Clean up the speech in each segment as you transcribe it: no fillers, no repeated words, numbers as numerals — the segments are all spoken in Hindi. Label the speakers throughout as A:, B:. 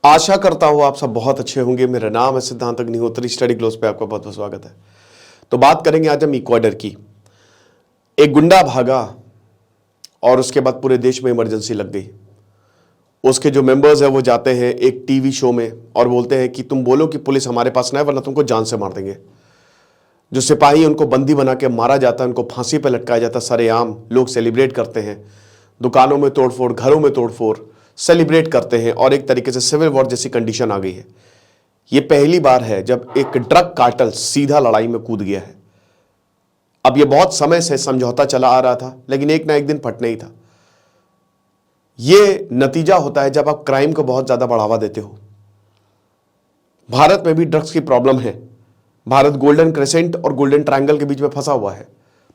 A: आशा करता हूँ आप सब बहुत अच्छे होंगे। मेरा नाम है सिद्धांत अग्निहोत्री। स्टडी ग्लोस पे आपका बहुत बहुत स्वागत है। तो बात करेंगे आज हम इक्वाडर की। एक गुंडा भागा और उसके बाद पूरे देश में इमरजेंसी लग गई। उसके जो मेंबर्स हैं वो जाते हैं एक टीवी शो में और बोलते हैं कि तुम बोलो कि पुलिस हमारे पास ना है वरना तुमको जान से मार देंगे। जो सिपाही उनको बंदी बना के मारा जाता है, उनको फांसी पर लटकाया जाता है। सरेआम लोग सेलिब्रेट करते हैं, दुकानों में तोड़फोड़, घरों में तोड़फोड़, सेलिब्रेट करते हैं और एक तरीके से सिविल वॉर जैसी कंडीशन आ गई है। यह पहली बार है जब एक ड्रग कार्टेल सीधा लड़ाई में कूद गया है। अब यह बहुत समय से समझौता चला आ रहा था, लेकिन एक ना एक दिन फटना ही था। यह नतीजा होता है जब आप क्राइम को बहुत ज्यादा बढ़ावा देते हो। भारत में भी ड्रग्स की प्रॉब्लम है। भारत गोल्डन क्रेसेंट और गोल्डन ट्रायंगल के बीच में फंसा हुआ है।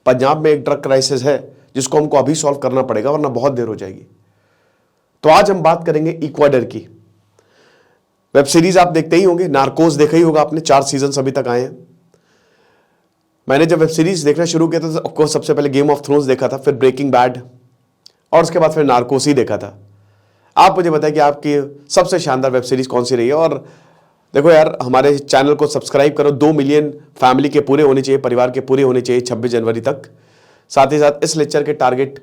A: पंजाब में एक ड्रग क्राइसिस है जिसको हमको अभी सॉल्व करना पड़ेगा वरना बहुत देर हो जाएगी। तो आज हम बात करेंगे इक्वाडर की। वेब सीरीज आप देखते ही होंगे, नार्कोस देखा ही होगा आपने, 4 सीजन अभी तक आए हैं। मैंने जब वेब सीरीज देखना शुरू किया था तो सबसे पहले गेम ऑफ थ्रोन्स देखा था, फिर ब्रेकिंग बैड और उसके बाद फिर नार्कोस ही देखा था। आप मुझे बताएं कि आपकी सबसे शानदार वेब सीरीज कौन सी रही है। और देखो यार, हमारे चैनल को सब्सक्राइब करो। 2 मिलियन फैमिली के पूरे होने चाहिए, परिवार के पूरे होने चाहिए 26 जनवरी तक। साथ ही साथ इस लेक्चर के टारगेट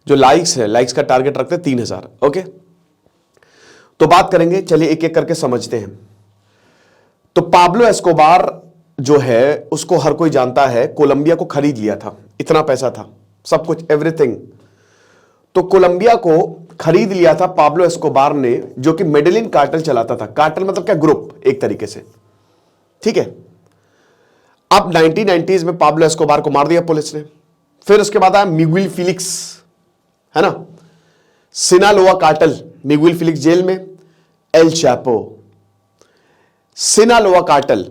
A: जो लाइक्स है, लाइक्स का टारगेट रखते हैं 3000। ओके, तो बात करेंगे, चलिए एक एक करके समझते हैं। तो पाब्लो एस्कोबार जो है उसको हर कोई जानता है, कोलंबिया को खरीद लिया था, इतना पैसा था, सब कुछ, एवरीथिंग। तो कोलंबिया को खरीद लिया था पाब्लो एस्कोबार ने, जो कि मेडेलिन कार्टेल चलाता था। कार्टेल मतलब क्या, ग्रुप एक तरीके से, ठीक है। अब 1990s में पाब्लो एस्कोबार को मार दिया पुलिस ने। फिर उसके बाद आया मिगुएल फेलिक्स, है ना, Sinaloa cartel, Miguel Felix jail में, El Chapo, Sinaloa cartel,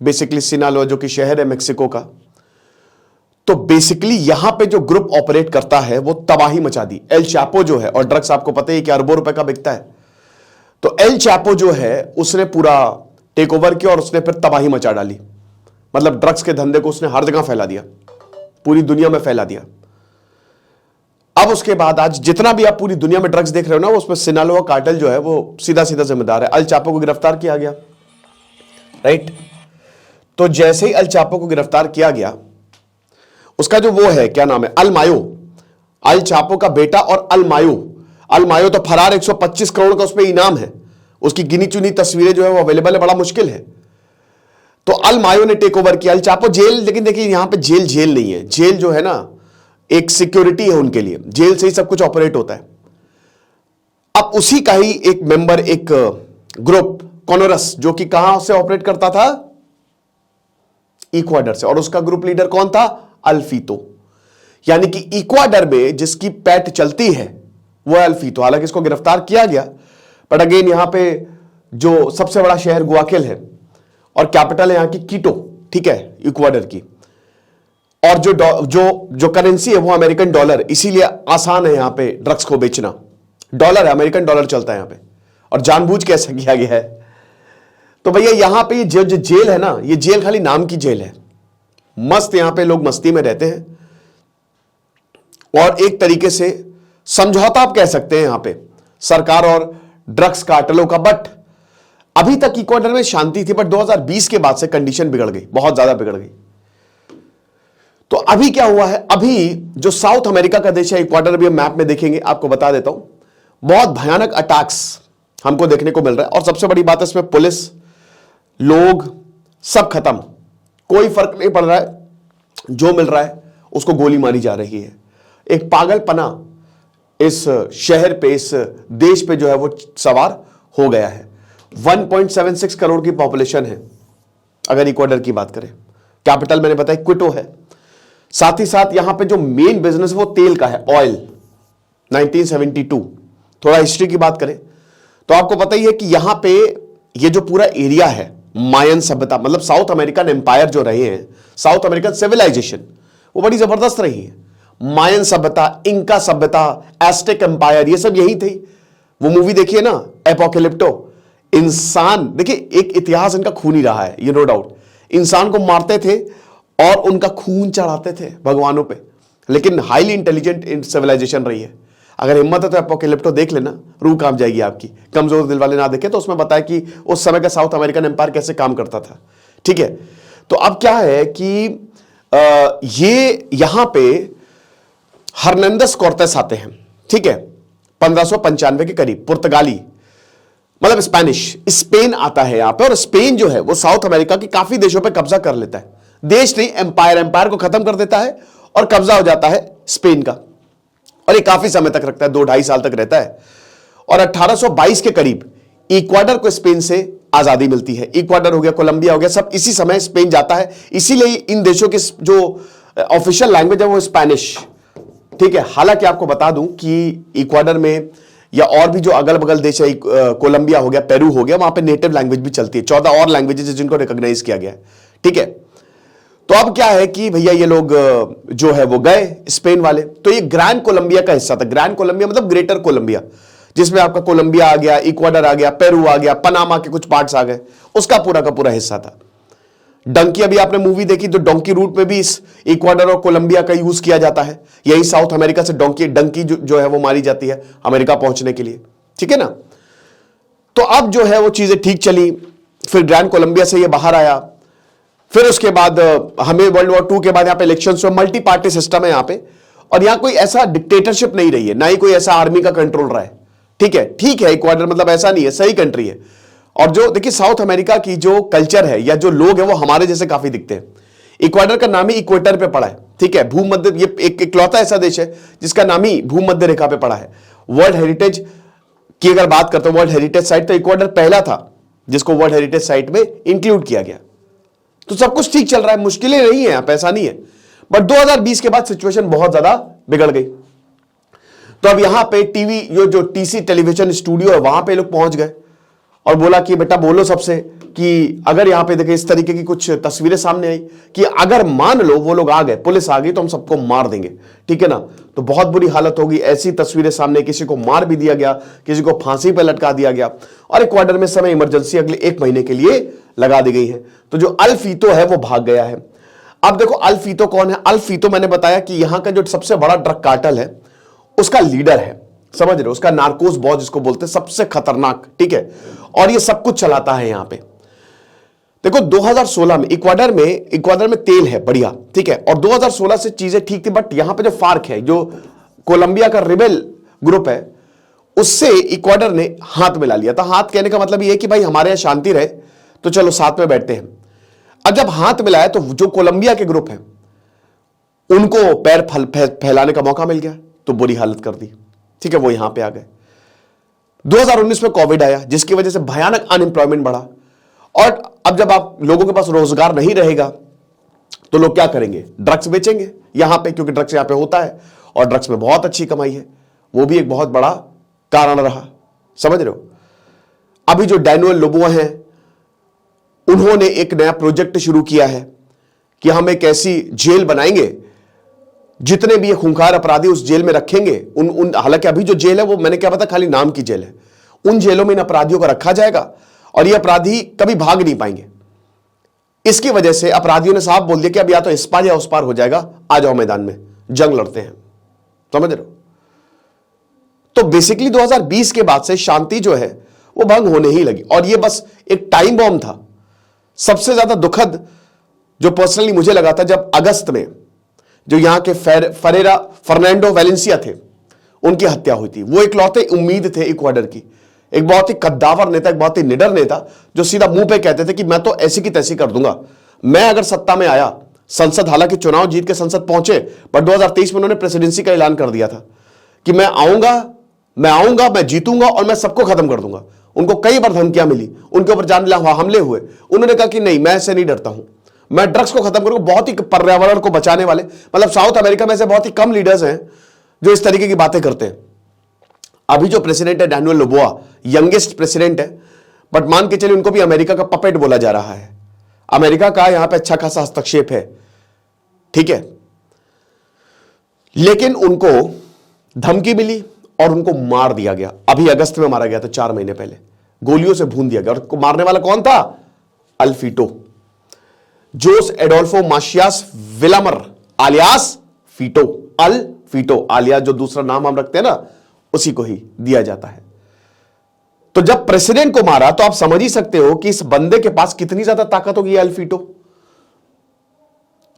A: basically Sinaloa जो कि शहर है मेक्सिको का। तो बेसिकली यहां पे जो ग्रुप ऑपरेट करता है वो तबाही मचा दी। एल चैपो जो है, और ड्रग्स आपको पता ही कि अरबों रुपए का बिकता है, तो एल चैपो जो है उसने पूरा टेक ओवर किया और उसने फिर तबाही मचा डाली। मतलब ड्रग्स के धंधे को उसने हर जगह फैला दिया, पूरी दुनिया में फैला दिया। अब उसके बाद आज जितना भी आप पूरी दुनिया में ड्रग्स देख रहे हो ना, उसमें सिनालोआ कार्टेल जो है वो सीधा सीधा जिम्मेदार है। अल चापो को गिरफ्तार किया गया, राइट। तो जैसे ही अल चापो को गिरफ्तार किया गया, उसका जो वो है, क्या नाम है, अल मायो, अल चापो का बेटा, और अल मायो तो फरार 125 करोड़ का उसमें इनाम है। उसकी गिनी चुनी तस्वीरें जो है वो अवेलेबल है, बड़ा मुश्किल है। तो अल मायो ने टेक ओवर किया। अल चापो जेल, लेकिन देखिए यहां पे जेल नहीं है। जेल जो है ना, एक सिक्योरिटी है उनके लिए, जेल से ही सब कुछ ऑपरेट होता है। अब उसी का ही एक मेंबर, एक ग्रुप कॉनोरस, जो कि कहां से ऑपरेट करता था, इक्वाडर से, और उसका ग्रुप लीडर कौन था, अल्फीतो। यानी कि इक्वाडर में जिसकी पैट चलती है वो है अल्फीतो। हालांकि इसको गिरफ्तार किया गया, बट अगेन यहां पे जो सबसे बड़ा शहर गुआकेल है और कैपिटल है यहां की कीटो, ठीक है, इक्वाडर की। और जो करेंसी है वो अमेरिकन डॉलर, इसीलिए आसान है यहां पे ड्रग्स को बेचना। डॉलर है, अमेरिकन डॉलर चलता है यहां पे, और जानबूझ के ऐसा किया गया है। तो भैया यहां पे जो जेल है ना, ये जेल खाली नाम की जेल है। मस्त, यहां पे लोग मस्ती में रहते हैं, और एक तरीके से समझौता आप कह सकते हैं यहां पे सरकार और ड्रग्स कार्टेलों का। बट अभी तक इक्वाडर में शांति थी, बट 2020 के बाद से कंडीशन बिगड़ गई, बहुत ज्यादा बिगड़ गई। तो अभी क्या हुआ है, अभी जो साउथ अमेरिका का देश है इक्वाडर, भी हम मैप में देखेंगे, आपको बता देता हूं, बहुत भयानक अटैक्स हमको देखने को मिल रहा है। और सबसे बड़ी बात है इसमें पुलिस, लोग, सब खत्म, कोई फर्क नहीं पड़ रहा है। जो मिल रहा है उसको गोली मारी जा रही है। एक पागलपना इस शहर पे, इस देश पे जो है वो सवार हो गया है। 1.76 करोड़ की पॉपुलेशन है अगर इक्वाडर की बात करें। कैपिटल मैंने बताया क्विटो है। साथ ही साथ यहां पे जो मेन बिजनेस वो तेल का है, ऑयल। 1972, थोड़ा हिस्ट्री की बात करें तो आपको पता ही है कि यहां पे ये जो पूरा एरिया है, मायन सभ्यता, मतलब साउथ अमेरिकन एम्पायर जो रहे हैं, साउथ अमेरिकन सिविलाइजेशन, वो बड़ी जबरदस्त रही है। मायन सभ्यता, इंका सभ्यता, एस्टेक एम्पायर, ये सब यही थी। वो मूवी देखिए ना, एपोकैलिप्टो। इंसान, देखिए एक इतिहास इनका खूनी रहा है, ये नो डाउट। इंसान को मारते थे और उनका खून चढ़ाते थे भगवानों पे, लेकिन हाईली इंटेलिजेंट सिविलाइजेशन रही है। अगर हिम्मत है तो एपोकैलिप्टो देख लेना, रूह कांप जाएगी आपकी। कमजोर दिल वाले ना देखे, तो उसमें बताया कि उस समय का साउथ अमेरिकन एम्पायर कैसे काम करता था। ठीक है, तो अब क्या है कि ये यहां पे हर्नांडेज कॉर्टेस आते हैं। ठीक है, 1595 के करीब, पुर्तगाली मतलब स्पेनिश, स्पेन आता है यहां पे, और स्पेन जो है वो साउथ अमेरिका के काफी देशों पे कब्जा कर लेता है। देश नहीं, एम्पायर को खत्म कर देता है और कब्जा हो जाता है स्पेन का, और ये काफी समय तक रखता है, 2-2.5 साल तक रहता है। और 1822 के करीब इक्वाडर को स्पेन से आजादी मिलती है। इक्वाडर हो गया, कोलंबिया हो गया, सब इसी समय स्पेन जाता है। इसीलिए इन देशों की जो ऑफिशियल लैंग्वेज है वो स्पेनिश। ठीक है, हालांकि आपको बता दूं कि इक्वाडर में या और भी जो अगल बगल देश है, कोलंबिया हो गया, पेरू हो गया, वहां पे नेटिव लैंग्वेज भी चलती है। 14 और लैंग्वेजेस जिनको रिकॉग्नाइज किया गया है। ठीक है, तो अब क्या है कि भैया ये लोग जो है वो गए स्पेन वाले, तो ये ग्रैंड कोलंबिया का हिस्सा था। ग्रैंड कोलंबिया मतलब ग्रेटर कोलंबिया, जिसमें आपका कोलंबिया आ गया, इक्वाडर आ गया, पेरू आ गया, पनामा के कुछ पार्ट्स आ गए, उसका पूरा का पूरा हिस्सा था। डंकी, अभी आपने मूवी देखी तो डोंकी रूट में भी इस इक्वाडर और कोलंबिया का यूज किया जाता है। यही साउथ अमेरिका से डंकी जो है वो मारी जाती है अमेरिका पहुंचने के लिए। ठीक है ना, तो अब जो है वो चीजें ठीक चली, फिर ग्रैंड कोलंबिया से ये बाहर आया। फिर उसके बाद हमें वर्ल्ड वॉर 2 के बाद यहां पे इलेक्शंस में मल्टी पार्टी सिस्टम है यहां पे, और यहां कोई ऐसा डिक्टेटरशिप नहीं रही है, ना ही कोई ऐसा आर्मी का कंट्रोल रहा है। ठीक है, इक्वाडर मतलब ऐसा नहीं है, सही कंट्री है। और जो देखिए साउथ अमेरिका की जो कल्चर है या जो लोग हैं वो हमारे जैसे काफी दिखते हैं। इक्वाडर का नाम ही इक्वेटर पे पड़ा है। ठीक है, भूमध्य, ये एक इकलौता ऐसा देश है जिसका नाम ही भूमध्य रेखा पे पड़ा है। वर्ल्ड हेरिटेज की अगर बात करते हैं, वर्ल्ड हेरिटेज साइट, तो इक्वाडर पहला था जिसको वर्ल्ड हेरिटेज साइट में इंक्लूड किया गया। तो सब कुछ ठीक चल रहा है, मुश्किलें नहीं है, पैसा नहीं है। बट 2020 के बाद सिचुएशन बहुत ज्यादा बिगड़ गई। तो अब यहां पे टीवी जो टीसी टेलीविजन स्टूडियो है वहां पे लोग पहुंच गए और बोला कि बेटा बोलो सबसे कि अगर यहां पे देखे इस तरीके की कुछ तस्वीरें सामने आई कि अगर मान लो वो लोग आ गए, पुलिस आ गई, तो हम सबको मार देंगे। ठीक है ना, तो बहुत बुरी हालत होगी। ऐसी तस्वीरें सामने, किसी को मार भी दिया गया, किसी को फांसी पर लटका दिया गया, और इक्वाडर में समय इमरजेंसी अगले 1 महीने के लिए लगा दी गई है। तो जो अल फीतो है वो भाग गया है। अब देखो अल फीतो कौन है? अल फीतो मैंने बताया कि यहां का जो सबसे बड़ा ड्रग कार्टेल है उसका लीडर है, समझ रहे हो, उसका नार्कोस बॉस जिसको बोलते हैं, सबसे खतरनाक। ठीक है, और ये सब कुछ चलाता है यहां पे। देखो 2016 में इक्वाडर में तेल है बढ़िया, ठीक है, और 2016 से चीजें ठीक थी। बट यहां पे जो फार्क है, जो कोलंबिया का रिबेल ग्रुप है, उससे इक्वाडर ने हाथ मिला लिया था। हाथ कहने का मतलब ये है कि भाई हमारे यहां शांति रहे तो चलो साथ में बैठते हैं। अब जब हाथ मिलाया तो जो कोलंबिया के ग्रुप है उनको पैर फैलाने का मौका मिल गया, तो बुरी हालत कर दी। ठीक है, वो यहां पे आ गए। 2019 में कोविड आया जिसकी वजह से भयानक अनएम्प्लॉयमेंट बढ़ा, और अब जब आप लोगों के पास रोजगार नहीं रहेगा तो लोग क्या करेंगे? ड्रग्स बेचेंगे यहां पे, क्योंकि ड्रग्स यहां पे होता है और ड्रग्स में बहुत अच्छी कमाई है। वो भी एक बहुत बड़ा कारण रहा, समझ रहे हो। अभी जो डैनियल लोबोआ हैं उन्होंने एक नया प्रोजेक्ट शुरू किया है कि हम एक ऐसी जेल बनाएंगे, जितने भी ये खूंखार अपराधी उस जेल में रखेंगे। हालांकि अभी जो जेल है वो मैंने क्या पता खाली नाम की जेल है। उन जेलों में इन अपराधियों को रखा जाएगा और ये अपराधी कभी भाग नहीं पाएंगे। इसकी वजह से अपराधियों ने साफ बोल दिया कि अब या तो इस पार या उस पार हो जाएगा, आ जाओ मैदान में, जंग लड़ते हैं, समझ रहे हो। तो बेसिकली 2020 के बाद से शांति जो है वो भंग होने ही लगी, और ये बस एक टाइम बॉम्ब था। सबसे ज्यादा दुखद जो पर्सनली मुझे लगा था जब अगस्त में जो यहां के फर्नांडो वेलेंसिया थे उनकी हत्या हुई थी। वो इकलौते उम्मीद थे इक्वाडर की, एक बहुत ही कद्दावर नेता, एक बहुत ही निडर नेता, जो सीधा मुंह पे कहते थे कि मैं तो ऐसी की तैसी कर दूंगा, मैं अगर सत्ता में आया। संसद, हालांकि चुनाव जीत के संसद पहुंचे, पर 2023 में उन्होंने प्रेसिडेंसी का ऐलान कर दिया था कि मैं आऊंगा, मैं जीतूंगा और मैं सबको खत्म कर दूंगा। उनको कई बार धमकियां मिली, उनके ऊपर जानलेवा हमले हुए। उन्होंने कहा कि नहीं, मैं ऐसे नहीं डरता हूं, मैं ड्रग्स को खत्म करूंगा। बहुत ही पर्यावरण को बचाने वाले, मतलब साउथ अमेरिका में ऐसे बहुत ही कम लीडर्स हैं जो इस तरीके की बातें करते हैं। अभी जो प्रेसिडेंट है डैनियल लोबोआ, यंगेस्ट प्रेसिडेंट है, बट मान के चलिए उनको भी अमेरिका का पपेट बोला जा रहा है। अमेरिका का यहां पे अच्छा खासा हस्तक्षेप है, ठीक है, लेकिन उनको धमकी मिली और उनको मार दिया गया। अभी अगस्त में मारा गया था, 4 महीने पहले गोलियों से भून दिया गया। और मारने वाला कौन था? अल फीतो, जोस एडोल्फो माशियास विलामर आलियास फीटो। अल फीटो आलियास जो दूसरा नाम हम रखते हैं ना, उसी को ही दिया जाता है। तो जब प्रेसिडेंट को मारा तो आप समझ ही सकते हो कि इस बंदे के पास कितनी ज्यादा ताकत होगी अल्फीटो।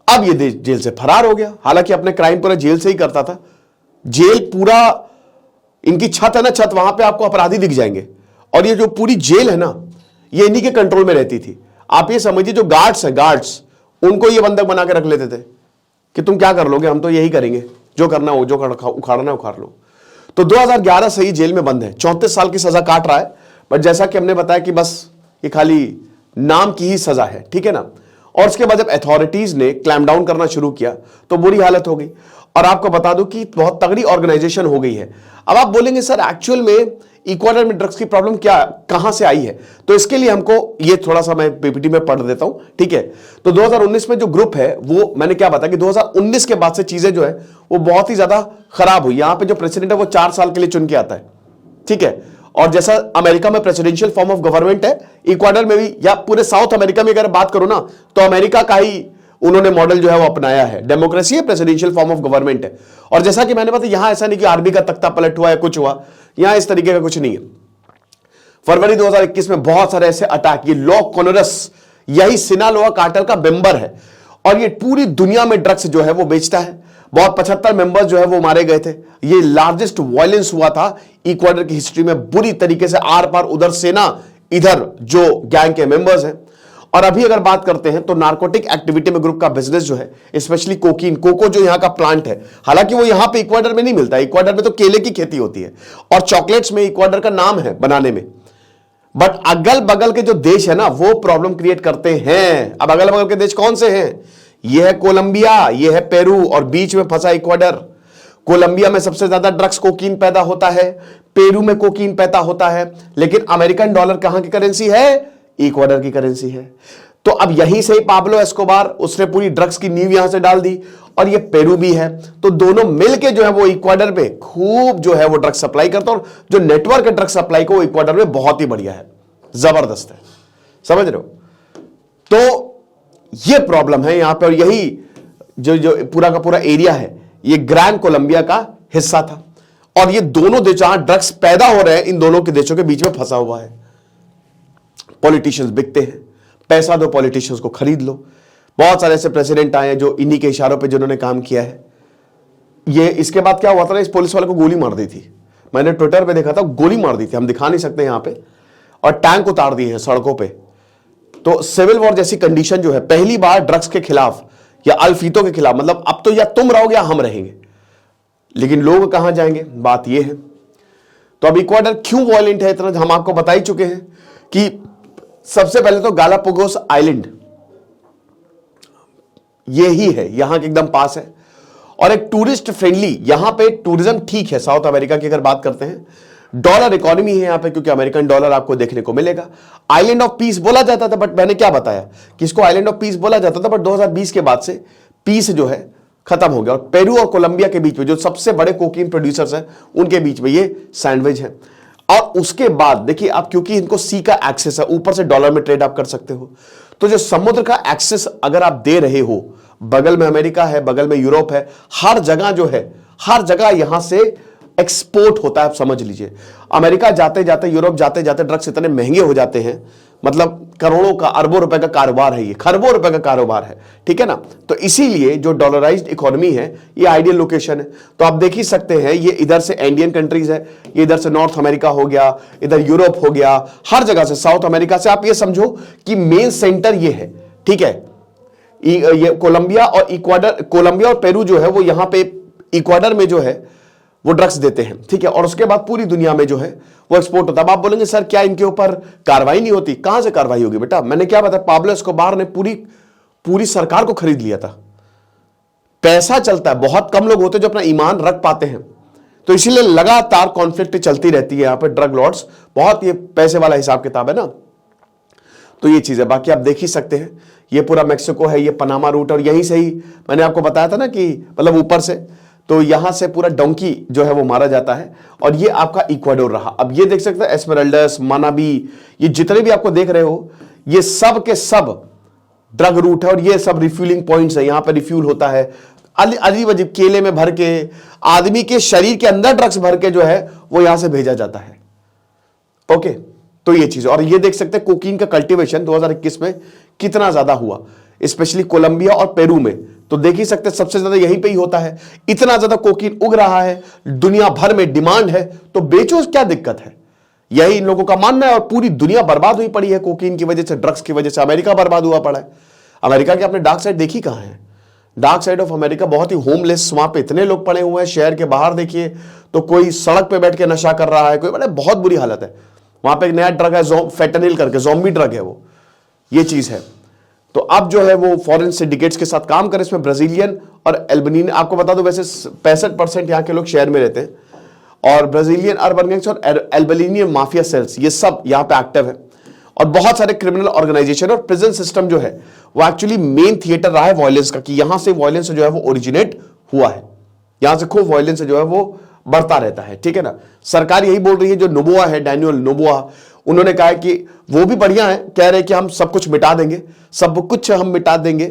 A: अब ये जेल से फरार हो गया, हालांकि अपने क्राइम पूरा जेल से ही करता था। जेल पूरा इनकी छत है ना, छत, वहां पे आपको अपराधी दिख जाएंगे, और ये जो पूरी जेल है ना, ये इन्हीं के कंट्रोल में रहती थी। आप ये समझिए जो गार्ड्स हैं, गार्ड्स, उनको ये बंधक बना के रख लेते थे कि तुम क्या कर लोगे, हम तो यही करेंगे, जो करना हो, जो उखाड़ना है उखाड़ लो। तो 2011 से ही जेल में बंद है, 34 साल की सजा काट रहा है। बट जैसा कि हमने बताया कि बस ये खाली नाम की ही सजा है, ठीक है ना। और उसके बाद जब अथॉरिटीज ने क्लैम डाउन करना शुरू किया तो बुरी हालत हो गई। और आपको बता दूं कि बहुत तगड़ी ऑर्गेनाइजेशन हो गई है। अब आप बोलेंगे सर एक्चुअल में इक्वाडोर में ड्रग्स की प्रॉब्लम क्या, कहां से आई है, तो इसके लिए हमको ये थोड़ा सा मैं पीपीटी में पढ़ देता हूं, ठीक है। तो 2019 में जो ग्रुप है वो मैंने क्या बताया कि 2019 के बाद से चीजें जो है वो बहुत ही ज्यादा खराब हुई। यहां पे जो प्रेसिडेंट है वो 4 साल के लिए चुन के आता है, ठीक है। और जैसा अमेरिका में प्रेसिडेंशियल फॉर्म ऑफ गवर्नमेंट है, इक्वाडोर में भी, या पूरे साउथ अमेरिका में अगर बात करो ना, तो अमेरिका का ही उन्होंने मॉडल जो है वो अपनाया है। डेमोक्रेसी है, प्रेसिडेंशियल फॉर्म ऑफ गवर्नमेंट है। और जैसा कि मैंने बताया यहां ऐसा नहीं कि आर्मी का तख्ता पलट हुआ या कुछ हुआ, यहां इस तरीके का कुछ नहीं है। फरवरी 2021 में बहुत सारे ऐसे अटैक, ये लॉ कॉनरस यही सिनालोआ कार्टेल का मेंबर है, और ये पूरी दुनिया में ड्रग्स जो है वो बेचता है। बहुत 75 मेंबर्स जो है वो मारे गए थे। ये लार्जेस्ट वायलेंस हुआ था इक्वाडोर की हिस्ट्री में, बुरी तरीके से आर पार, उधर सेना, इधर जो गैंग के मेंबर्स हैं। और अभी अगर बात करते हैं तो नार्कोटिक एक्टिविटी में ग्रुप का बिजनेस जो है, स्पेशली कोकीन, कोको जो यहां का प्लांट है, हालांकि वो यहां पे इक्वाडोर में नहीं मिलता, इक्वाडोर में तो केले की खेती होती है, और चॉकलेट्स में इक्वाडोर का नाम है बनाने में। बट अगल बगल के जो देश है ना वो प्रॉब्लम क्रिएट करते हैं। अब अगल बगल के देश कौन से हैं? ये है कोलंबिया, ये है पेरू, और बीच में फंसा इक्वाडोर। कोलंबिया में सबसे ज्यादा ड्रग्स कोकीन पैदा होता है, पेरू में कोकीन पैदा होता है, लेकिन अमेरिकन डॉलर कहां की करेंसी है? इक्वाडोर की करेंसी है। तो अब यहीं से ही पाब्लो एस्कोबार, उसने पूरी ड्रग्स की नींव यहां से डाल दी, और ये पेरू भी है। तो दोनों मिलके जो है वो इक्वाडोर में खूब जो है वो ड्रग्स सप्लाई करता है, और जो नेटवर्क है ड्रग्स सप्लाई को इक्वाडोर में बहुत ही बढ़िया है, जबरदस्त है, समझ रहे हो। तो ये प्रॉब्लम है यहां पे, और यही जो पूरा का पूरा एरिया है ये ग्रैंड कोलंबिया का हिस्सा था। और ये दोनों देश जहां ड्रग्स पैदा हो रहे हैं, इन दोनों के देशों के बीच में फंसा हुआ है। पॉलिटिशियंस बिकते हैं, पैसा दो पॉलिटिशियंस को खरीद लो। बहुत सारे ऐसे प्रेसिडेंट आए हैं जो इन्हीं के इशारों पे जिन्होंने काम किया है। ये इसके बाद क्या हुआ था ना, इस पुलिस वाले को गोली मार दी थी, मैंने ट्विटर पे देखा था, गोली मार दी थी, हम दिखा नहीं सकते यहां पे, और टैंक उतार दिए हैं सड़कों पे। तो सिविल वॉर जैसी कंडीशन जो है, पहली बार ड्रग्स के खिलाफ या अल्फीतो के खिलाफ, मतलब अब तो या तुम रहोगे या हम रहेंगे, लेकिन लोग कहां जाएंगे, बात यह है। तो अब इक्वाडोर क्यों वायलेंट है इतना, हम आपको बता ही चुके हैं कि सबसे पहले तो गालापागोस आइलैंड ये ही है, यहां के एकदम पास है, और एक टूरिस्ट फ्रेंडली, यहां पे टूरिज्म ठीक है साउथ अमेरिका की अगर बात करते हैं। डॉलर इकोनॉमी है यहां पे, क्योंकि अमेरिकन डॉलर आपको देखने को मिलेगा। आइलैंड ऑफ पीस बोला जाता था, बट मैंने क्या बताया कि इसको आइलैंड ऑफ पीस बोला जाता था, बट 2020 के बाद से पीस जो है खत्म हो गया। और पेरू और कोलंबिया के बीच में जो सबसे बड़े कोकीन प्रोड्यूसर्स हैं, उनके बीच में ये सैंडविच है। और उसके बाद देखिए आप, क्योंकि इनको सी का एक्सेस है, ऊपर से डॉलर में ट्रेड आप कर सकते हो, तो जो समुद्र का एक्सेस अगर आप दे रहे हो, बगल में अमेरिका है, बगल में यूरोप है, हर जगह जो है, हर जगह यहां से एक्सपोर्ट होता है। आप समझ लीजिए, अमेरिका जाते जाते, यूरोप जाते जाते ड्रग्स इतने महंगे हो जाते हैं, मतलब करोड़ों का, अरबों रुपए का कारोबार है, ये खरबों रुपए का कारोबार है, ठीक है ना। तो इसीलिए जो डॉलराइज्ड इकोनॉमी है, ये आइडियल लोकेशन है। तो आप देख ही सकते हैं, ये इधर से इंडियन कंट्रीज है, ये इधर से नॉर्थ अमेरिका हो गया, इधर यूरोप हो गया, हर जगह से, साउथ अमेरिका से। आप ये समझो कि मेन सेंटर ये है, ठीक है। ये कोलंबिया और इक्वाडोर, कोलंबिया और पेरू जो है वो यहां पे इक्वाडोर में जो है वो ड्रग्स देते हैं, ठीक है। और उसके बाद पूरी दुनिया में जो है वो एक्सपोर्ट होता है। अब आप बोलेंगे सर क्या इनके ऊपर कार्रवाई नहीं होती? कहां से कार्रवाई होगी बेटा, मैंने क्या बताया, पाब्लो एस्कोबार ने पूरी सरकार को खरीद लिया था। पैसा चलता है, बहुत कम लोग होते जो अपना ईमान रख पाते हैं, तो इसीलिए लगातार कॉन्फ्लिक्ट चलती रहती है यहां पर। ड्रग लॉर्ड्स बहुत, ये पैसे वाला हिसाब किताब है ना, तो ये चीज है। बाकी आप देख ही सकते हैं, ये पूरा मैक्सिको है, ये पनामा रूट, और यहीं से ही मैंने आपको बताया था ना कि मतलब ऊपर से, तो यहां से पूरा डोंकी जो है वो मारा जाता है, और ये आपका इक्वाडोर रहा। अब ये देख सकते हैं एस्मेराल्डास, मनाबी, ये जितने भी आपको देख रहे हो, ये सब के सब ड्रग रूट है, और ये सब रिफ्यूलिंग पॉइंट्स है, यहां पर रिफ्यूल होता है। अजीब अजीब केले में भर के, आदमी के शरीर के अंदर ड्रग्स भर के जो है वो यहां से भेजा जाता है। ओके, तो ये चीज, और ये देख सकते हैं कोकीन का कल्टीवेशन 2021 में कितना ज्यादा हुआ, स्पेशली कोलंबिया और पेरू में। तो देख ही सकते हैं सबसे ज्यादा यहीं पे ही होता है। इतना ज्यादा कोकीन उग रहा है, दुनिया भर में डिमांड है, तो बेचो, क्या दिक्कत है? यही इन लोगों का मानना है। और पूरी दुनिया बर्बाद हुई पड़ी है कोकीन की वजह से, ड्रग्स की वजह से। अमेरिका बर्बाद हुआ पड़ा है। अमेरिका की आपने डार्क साइड देखी कहां है? डार्क साइड ऑफ अमेरिका बहुत ही होमलेस, वहां पे इतने लोग पड़े हुए हैं। शहर के बाहर देखिए तो कोई सड़क पे बैठ के नशा कर रहा है, कोई, बड़े बहुत बुरी हालत है। वहां पे एक नया ड्रग है फेंटेनिल करके, ज़ॉम्बी ड्रग है वो, ये चीज है। तो अब जो है वो फॉरेन सिंडिकेट्स के साथ काम करे, इसमें ब्राजीलियन और एल्बेनियन, आपको बता दो वैसे 65% यहाँ के लोग शहर में रहते हैं, और ब्राजीलियन अर्बन गैंग्स और एल्बेनियन माफिया सेल्स, ये सब यहाँ पे एक्टिव है। और बहुत सारे क्रिमिनल ऑर्गेनाइजेशन और प्रिजन सिस्टम जो है वो एक्चुअली मेन थिएटर रहा है वायलेंस का, कि यहां से वायलेंस जो है वो ओरिजिनेट हुआ है, यहां से खूब वायलेंस जो है वो बढ़ता रहता है। ठीक है ना? सरकार यही बोल रही है, जो नोबोआ है, डैनियल नोबोआ, उन्होंने कहा है कि वो भी बढ़िया है, कह रहे हैं कि हम सब कुछ मिटा देंगे, सब कुछ हम मिटा देंगे।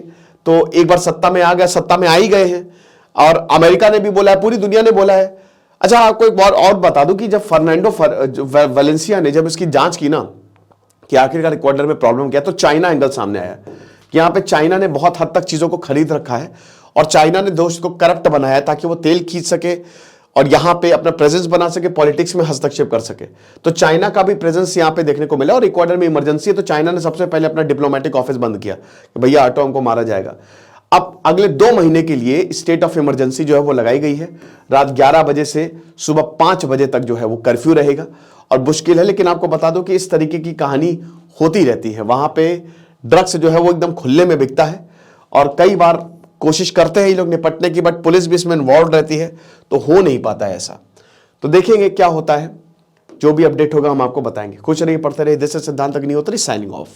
A: तो एक बार सत्ता में आ गया, सत्ता में आ ही गए हैं। और अमेरिका ने भी बोला है, पूरी दुनिया ने बोला है। अच्छा, आपको एक बार और बता दूं कि जब फर्नांडो वेलेंसिया ने जब इसकी जांच की ना कि आखिरकार इक्वाडोर में प्रॉब्लम क्या है, तो चाइना एंगल सामने आया कि यहां पे चाइना ने बहुत हद तक चीजों को खरीद रखा है, और चाइना ने देश को करप्ट बनाया है ताकि वो तेल खींच सके और यहां पे अपना प्रेजेंस बना सके, पॉलिटिक्स में हस्तक्षेप कर सके। तो चाइना का भी प्रेजेंस यहां पे देखने को मिला। और इक्वाडोर में इमरजेंसी है, तो चाइना ने सबसे पहले अपना डिप्लोमेटिक ऑफिस बंद किया कि भैया हटो, हमको मारा जाएगा। अब अगले 2 महीने के लिए स्टेट ऑफ इमरजेंसी जो है वो लगाई गई है। रात 11 बजे से सुबह 5 बजे तक जो है वो कर्फ्यू रहेगा। और मुश्किल है, लेकिन आपको बता दो कि इस तरीके की कहानी होती रहती है। वहां पे ड्रग्स जो है वो एकदम खुले में बिकता है, और कई बार कोशिश करते हैं ये लोग निपटने की, बट पुलिस भी इसमें इन्वॉल्व रहती है, तो हो नहीं पाता है ऐसा। तो देखेंगे क्या होता है, जो भी अपडेट होगा हम आपको बताएंगे। खुश रहिए, पढ़ते रहिए। दिस इज सिद्धांत अग्निहोत्री, साइनिंग ऑफ।